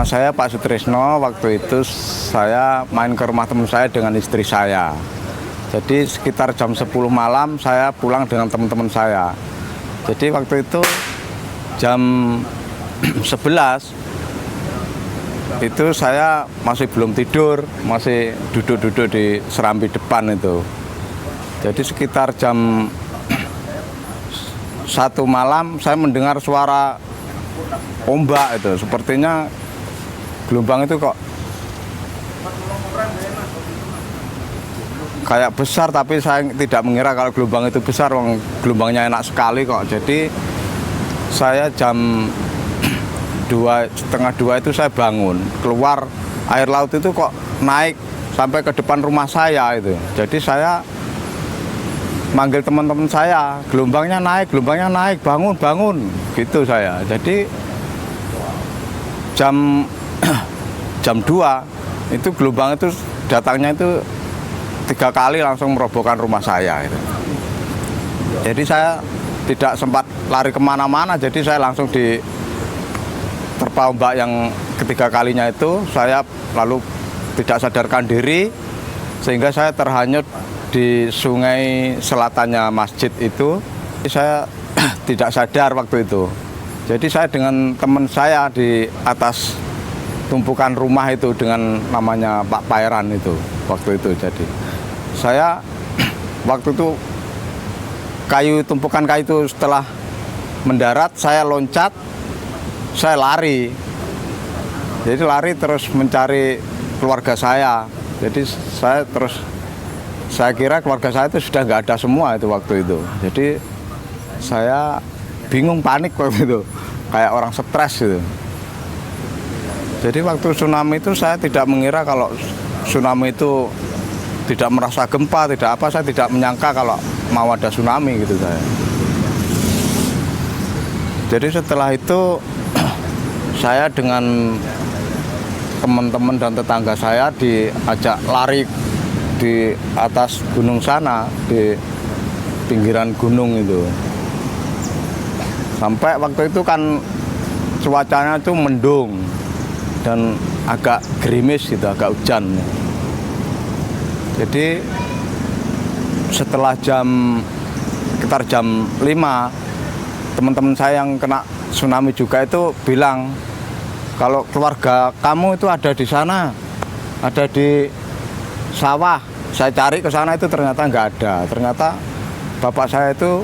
Nama saya Pak Sutrisno. Waktu itu saya main ke rumah teman saya dengan istri saya. Jadi sekitar jam 10 malam saya pulang dengan teman-teman saya. Jadi waktu itu jam 11 itu saya masih belum tidur, masih duduk-duduk di serambi depan itu. Jadi sekitar jam 1 malam saya mendengar suara ombak itu, sepertinya gelombang itu kok kayak besar, tapi saya tidak mengira kalau gelombang itu besar, gelombangnya enak sekali kok. Jadi saya jam 1:30 itu saya bangun, keluar air laut itu kok naik sampai ke depan rumah saya itu. Jadi saya manggil teman-teman saya, gelombangnya naik, bangun, bangun, gitu saya. Jadi jam 2 itu gelombang itu datangnya itu 3 kali langsung merobohkan rumah saya gitu. Jadi saya tidak sempat lari kemana-mana, jadi saya langsung diterpa ombak yang ketiga kalinya itu. Saya lalu tidak sadarkan diri sehingga saya terhanyut di sungai selatannya masjid itu. Saya tidak sadar waktu itu. Jadi saya dengan teman saya di atas tumpukan rumah itu dengan namanya Pak Pairan itu waktu itu. Jadi saya waktu itu tumpukan kayu itu setelah mendarat saya loncat, saya lari. Jadi lari terus mencari keluarga saya. Jadi saya kira keluarga saya itu sudah nggak ada semua itu waktu itu. Jadi saya bingung, panik waktu itu, kayak orang stres gitu. Jadi waktu tsunami itu saya tidak mengira kalau tsunami itu tidak merasa gempa, tidak apa, saya tidak menyangka kalau mau ada tsunami gitu saya. Jadi setelah itu saya dengan teman-teman dan tetangga saya diajak lari di atas gunung sana, di pinggiran gunung itu. Sampai waktu itu kan cuacanya itu mendung dan agak gerimis gitu, agak hujan. Jadi setelah sekitar jam 5, teman-teman saya yang kena tsunami juga itu bilang, kalau keluarga kamu itu ada di sana, ada di sawah. Saya cari ke sana itu ternyata nggak ada. Ternyata bapak saya itu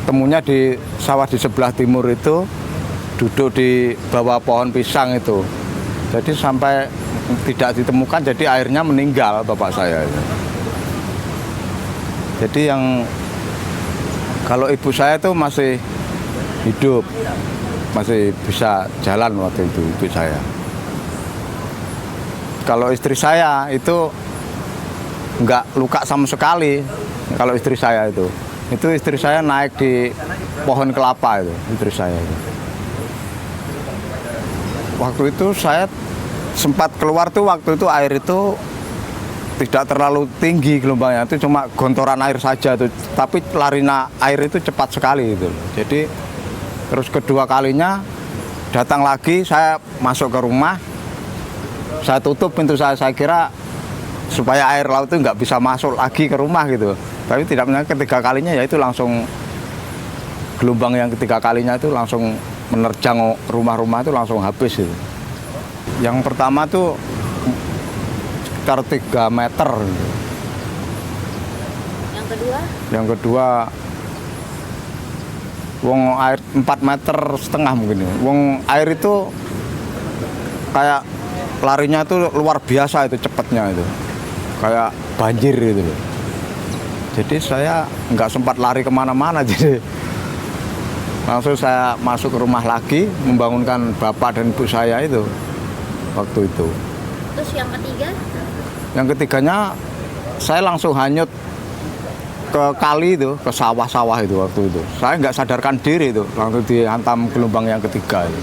temunya di sawah di sebelah timur itu, duduk di bawah pohon pisang itu. Jadi sampai tidak ditemukan, jadi akhirnya meninggal bapak saya itu. Jadi kalau ibu saya itu masih hidup, masih bisa jalan waktu itu ibu saya. Kalau istri saya itu nggak luka sama sekali. Kalau istri saya itu istri saya naik di pohon kelapa itu, istri saya itu. Waktu itu saya sempat keluar tuh, waktu itu air itu tidak terlalu tinggi gelombangnya, itu cuma gontoran air saja tuh, tapi larinya air itu cepat sekali itu. Jadi terus kedua kalinya datang lagi, saya masuk ke rumah, saya tutup pintu saya kira supaya air laut itu nggak bisa masuk lagi ke rumah gitu. Tapi tidak menyangka ketiga kalinya yaitu langsung gelombang yang ketiga kalinya itu langsung menerjang rumah-rumah itu langsung habis itu. Yang pertama tuh sekitar 3 meter. Yang kedua? Yang kedua air 4,5 meter mungkin. Air itu kayak larinya itu luar biasa itu, cepatnya itu. Kayak banjir gitu loh. Jadi saya nggak sempat lari kemana-mana, jadi langsung saya masuk ke rumah lagi, membangunkan bapak dan ibu saya itu waktu itu. Terus yang ketiga? Yang ketiganya saya langsung hanyut ke kali itu, ke sawah-sawah itu waktu itu. Saya nggak sadarkan diri itu, langsung dihantam gelombang yang ketiga itu.